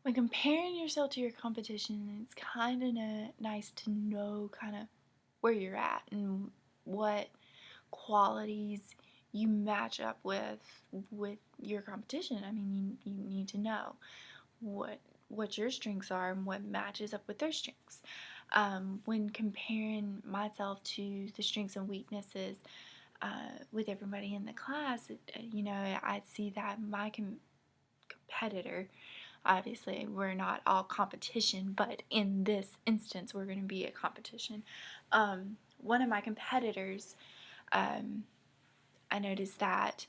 when comparing yourself to your competition, it's kind of nice to know kind of where you're at and what qualities you match up with your competition. I mean, you need to know what what your strengths are and what matches up with their strengths. When comparing myself to the strengths and weaknesses with everybody in the class, I see that my competitor. Obviously, we're not all competition, but in this instance, we're going to be a competition. One of my competitors, um, I noticed that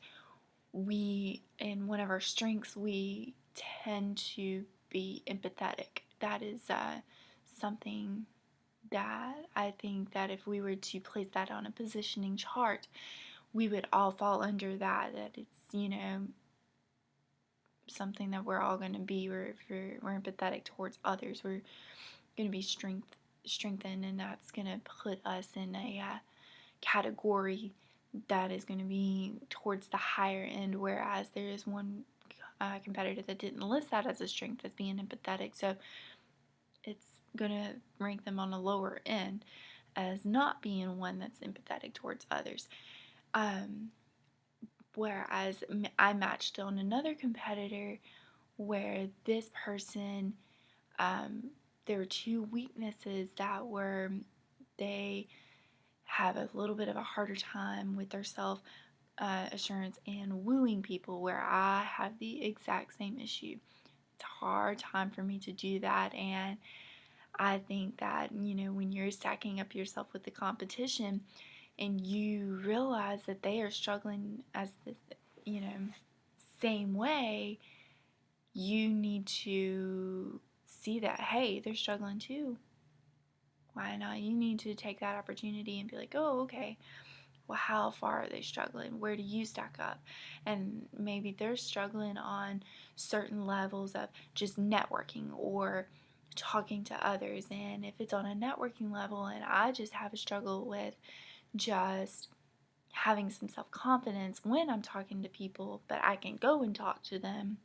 in one of our strengths, we tend to be empathetic. That is something that I think that if we were to place that on a positioning chart, we would all fall under that. That it's, something that we're all going to be. We're empathetic towards others. We're going to be strengthened, and that's going to put us in a category that is going to be towards the higher end. Whereas there is one competitor that didn't list that as a strength as being empathetic, so it's going to rank them on a lower end as not being one that's empathetic towards others. Whereas I matched on another competitor where this person, there were two weaknesses that were they have a little bit of a harder time with their self assurance and wooing people, where I have the exact same issue. It's a hard time for me to do that, and I think that, when you're stacking up yourself with the competition and you realize that they are struggling as this, you know, same way, you need to see that, hey, they're struggling too. Why not? You need to take that opportunity and be like, oh, okay, well, how far are they struggling? Where do you stack up? And maybe they're struggling on certain levels of just networking or talking to others. And if it's on a networking level and I just have a struggle with just having some self confidence when I'm talking to people, but I can go and talk to them,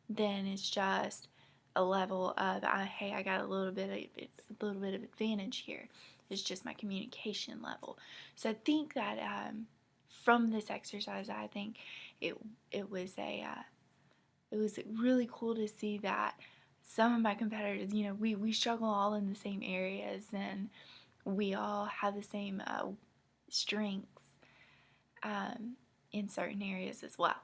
then it's just a level of hey, I got a little bit of advantage here. It's just my communication level. So I think that from this exercise, I think it it was a it was really cool to see that some of my competitors, we struggle all in the same areas, and we all have the same strengths in certain areas as well.